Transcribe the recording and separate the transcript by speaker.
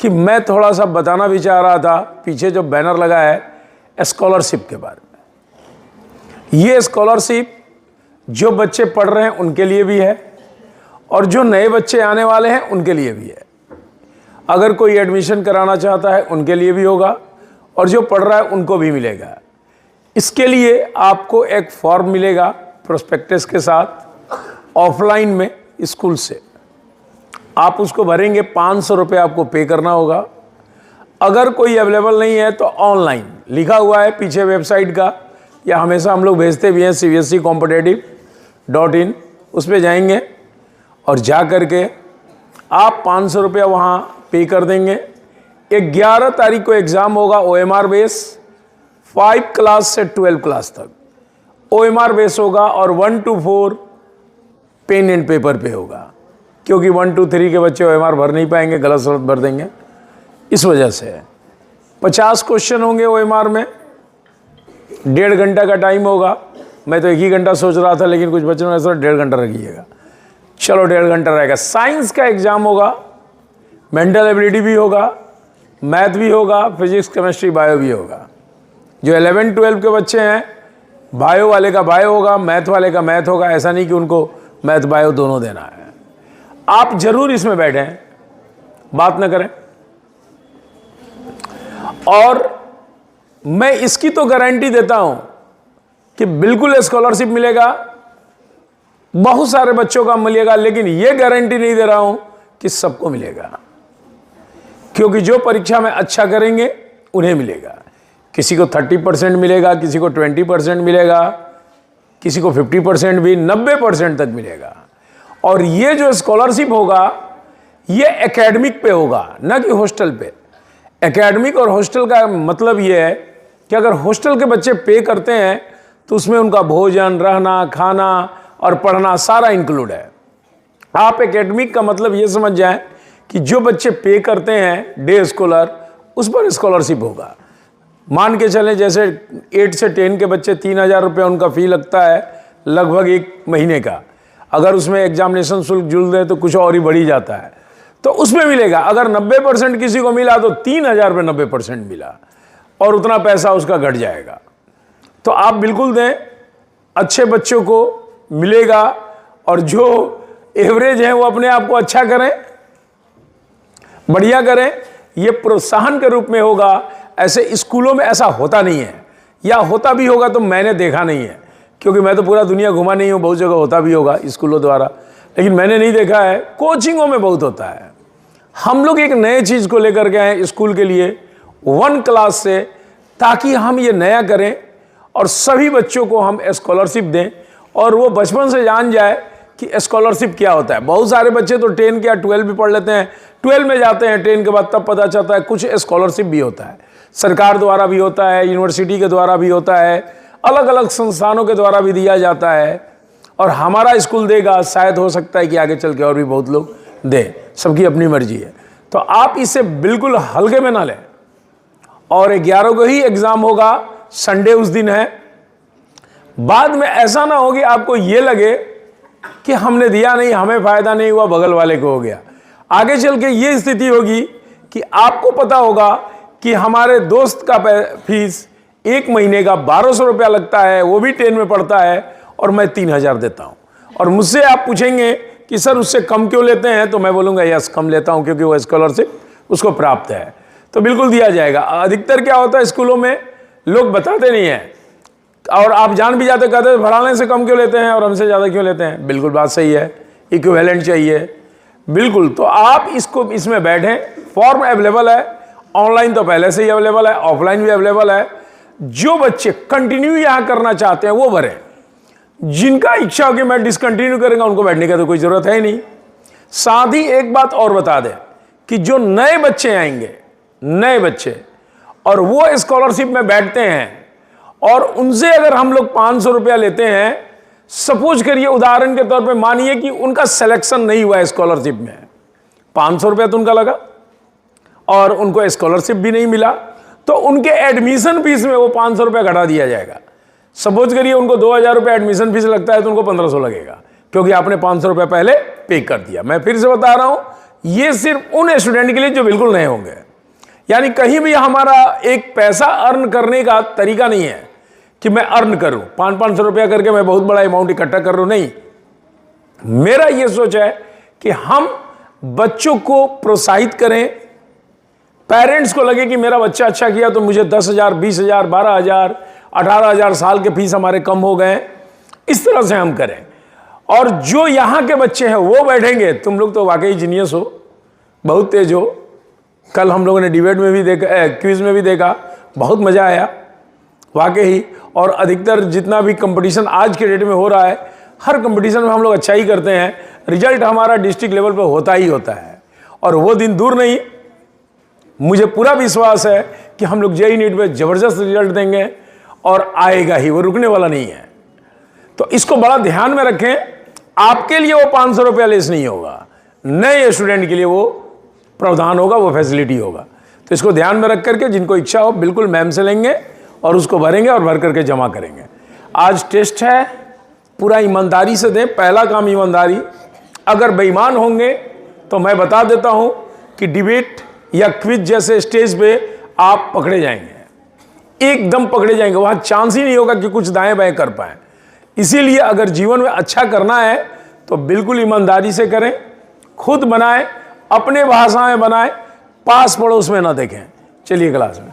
Speaker 1: कि मैं थोड़ा सा बताना भी चाह रहा था, पीछे जो बैनर लगा है स्कॉलरशिप के बारे में। ये स्कॉलरशिप जो बच्चे पढ़ रहे हैं उनके लिए भी है और जो नए बच्चे आने वाले हैं उनके लिए भी है। अगर कोई एडमिशन कराना चाहता है उनके लिए भी होगा और जो पढ़ रहा है उनको भी मिलेगा। इसके लिए आपको एक फॉर्म मिलेगा प्रोस्पेक्टस के साथ ऑफलाइन में स्कूल से, आप उसको भरेंगे, 500 रुपये आपको पे करना होगा। अगर कोई अवेलेबल नहीं है तो ऑनलाइन लिखा हुआ है पीछे वेबसाइट का, या हमेशा हम लोग भेजते भी हैं cbsecompetitive.in, उस पर जाएंगे और जा कर के आप 500 रुपया वहाँ पे कर देंगे। 11 तारीख को एग्ज़ाम होगा OMR बेस, 5 क्लास से 12 क्लास तक OMR बेस होगा और 1 to 4 पेन एंड पेपर पे होगा, क्योंकि 1 to 3 के बच्चे OMR भर नहीं पाएंगे, गलत सलत भर देंगे, इस वजह से। 50 क्वेश्चन होंगे OMR में, 1.5 घंटा का टाइम होगा। मैं तो 1 ही घंटा सोच रहा था, लेकिन कुछ बच्चों ने ऐसा 1.5 घंटा रखिएगा, चलो 1.5 घंटा रहेगा। साइंस का एग्जाम होगा, मेंटल एबिलिटी भी होगा, मैथ भी होगा, फिजिक्स केमिस्ट्री बायो भी होगा। जो 11-12 के बच्चे हैं, बायो वाले का बायो होगा, मैथ वाले का मैथ होगा। ऐसा नहीं कि उनको मैथ बायो दोनों देना है। आप जरूर इसमें बैठें, बात न करें। और मैं इसकी तो गारंटी देता हूं कि बिल्कुल स्कॉलरशिप मिलेगा, बहुत सारे बच्चों का मिलेगा, लेकिन यह गारंटी नहीं दे रहा हूं कि सबको मिलेगा, क्योंकि जो परीक्षा में अच्छा करेंगे उन्हें मिलेगा। किसी को 30% मिलेगा, किसी को 20% मिलेगा, किसी को 50% भी, 90% तक मिलेगा। और ये जो स्कॉलरशिप होगा ये एकेडमिक पे होगा, ना कि हॉस्टल पे। एकेडमिक और हॉस्टल का मतलब ये है कि अगर हॉस्टल के बच्चे पे करते हैं तो उसमें उनका भोजन, रहना, खाना और पढ़ना सारा इंक्लूड है। आप एकेडमिक का मतलब ये समझ जाएं कि जो बच्चे पे करते हैं डे स्कॉलर, उस पर स्कॉलरशिप होगा। मान के चलें जैसे 8 से 10 के बच्चे 3000 रुपये उनका फ़ी लगता है लगभग 1 महीने का। अगर उसमें एग्जामिनेशन शुल्क जुड़ दे तो कुछ और ही बढ़ ही जाता है, तो उसमें मिलेगा। अगर 90% किसी को मिला तो 3000 रुपये 90% मिला और उतना पैसा उसका घट जाएगा। तो आप बिल्कुल दें, अच्छे बच्चों को मिलेगा और जो एवरेज हैं वो अपने आप को अच्छा करें, बढ़िया करें। ये प्रोत्साहन के रूप में होगा। ऐसे स्कूलों में ऐसा होता नहीं है, या होता भी होगा तो मैंने देखा नहीं है, क्योंकि मैं तो पूरा दुनिया घुमा नहीं हूँ। बहुत जगह होता भी होगा स्कूलों द्वारा, लेकिन मैंने नहीं देखा है। कोचिंगों में बहुत होता है। हम लोग एक नए चीज़ को लेकर के आए स्कूल के लिए 1 क्लास से, ताकि हम ये नया करें और सभी बच्चों को हम स्कॉलरशिप दें और वो बचपन से जान जाए कि स्कॉलरशिप क्या होता है। बहुत सारे बच्चे तो 10 के या 12 भी पढ़ लेते हैं, 12 में जाते हैं, 10 के बाद तब पता चलता है कुछ स्कॉलरशिप भी होता है, सरकार द्वारा भी होता है, यूनिवर्सिटी के द्वारा भी होता है, अलग अलग संस्थानों के द्वारा भी दिया जाता है। और हमारा स्कूल देगा, शायद हो सकता है कि आगे चल के और भी बहुत लोग दें, सबकी अपनी मर्जी है। तो आप इसे बिल्कुल हल्के में ना लें। और 11 को ही एग्ज़ाम होगा, संडे उस दिन है। बाद में ऐसा ना हो कि आपको ये लगे कि हमने दिया नहीं, हमें फ़ायदा नहीं हुआ, बगल वाले को हो गया। आगे चल के ये स्थिति होगी कि आपको पता होगा कि हमारे दोस्त का फीस 1 महीने का 1200 रुपया लगता है, वो भी 10 में पढ़ता है और मैं 3000 देता हूँ। और मुझसे आप पूछेंगे कि सर उससे कम क्यों लेते हैं, तो मैं बोलूँगा यस, कम लेता हूँ क्योंकि वो स्कॉलरशिप उसको प्राप्त है, तो बिल्कुल दिया जाएगा। अधिकतर क्या होता है स्कूलों में, लोग बताते नहीं हैं और आप जान भी जाते, कहते हैं फलाने से कम क्यों लेते हैं और हमसे ज़्यादा क्यों लेते हैं। बिल्कुल बात सही है, इक्विवेलेंट चाहिए, बिल्कुल। तो आप इसमें बैठें, फॉर्म अवेलेबल है, ऑनलाइन तो पहले से ही अवेलेबल है, ऑफलाइन भी अवेलेबल है। जो बच्चे कंटिन्यू यहाँ करना चाहते हैं वो भरें। जिनका इच्छा हो कि मैं डिसकंटिन्यू करेंगे, उनको बैठने की तो कोई ज़रूरत है ही नहीं। साथ ही एक बात और बता दें कि जो नए बच्चे आएंगे, नए बच्चे, और वो स्कॉलरशिप में बैठते हैं और उनसे अगर हम लोग 500 रुपया लेते हैं, सपोज करिए उदाहरण के तौर पे, मानिए कि उनका सिलेक्शन नहीं हुआ है स्कॉलरशिप में, 500 रुपया तो उनका लगा और उनको स्कॉलरशिप भी नहीं मिला, तो उनके एडमिशन फीस में वो 500 रुपया घटा दिया जाएगा। सपोज करिए उनको 2000 रुपया एडमिशन फीस लगता है तो उनको 1500 लगेगा, क्योंकि आपने 500 रुपया पहले पे कर दिया। मैं फिर से बता रहा हूं, ये सिर्फ उन स्टूडेंट के लिए जो बिल्कुल नए होंगे। यानी कहीं भी हमारा एक पैसा अर्न करने का तरीका नहीं है कि मैं अर्न करूं 500-500 रुपया करके मैं बहुत बड़ा अमाउंट इकट्ठा कर रहा हूं, नहीं। मेरा यह सोच है कि हम बच्चों को प्रोत्साहित करें, पेरेंट्स को लगे कि मेरा बच्चा अच्छा किया तो मुझे 10,000, 20,000, 12,000, 18,000 साल के फीस हमारे कम हो गए, इस तरह से हम करें। और जो यहां के बच्चे हैं वो बैठेंगे, तुम लोग तो वाकई जीनियस हो, बहुत तेज हो। कल हम लोगों ने डिबेट में भी देखा, क्विज में भी देखा, बहुत मजा आया वाकई। और अधिकतर जितना भी कंपटीशन आज के डेट में हो रहा है, हर कंपटीशन में हम लोग अच्छा ही करते हैं, रिजल्ट हमारा डिस्ट्रिक्ट लेवल पर होता ही होता है। और वो दिन दूर नहीं, मुझे पूरा विश्वास है कि हम लोग जेईई नीट में जबरदस्त रिजल्ट देंगे और आएगा ही, वो रुकने वाला नहीं है। तो इसको बड़ा ध्यान में रखें। आपके लिए वो 500 रुपया लेस नहीं होगा, नए स्टूडेंट के लिए वो प्रावधान होगा, वो फैसिलिटी होगा। तो इसको ध्यान में रख करके जिनको इच्छा हो बिल्कुल मैम से लेंगे और उसको भरेंगे और भर करके जमा करेंगे। आज टेस्ट है, पूरा ईमानदारी से दें, पहला काम ईमानदारी। अगर बेईमान होंगे तो मैं बता देता हूं कि डिबेट या क्विज जैसे स्टेज पे आप पकड़े जाएंगे, एकदम पकड़े जाएंगे, वहां चांस ही नहीं होगा कि कुछ दाएं बाएं कर पाए। इसीलिए अगर जीवन में अच्छा करना है तो बिल्कुल ईमानदारी से करें, खुद बनाएं, अपने भाषा में बनाएं, पास पड़ोस में ना देखें। चलिए क्लास में।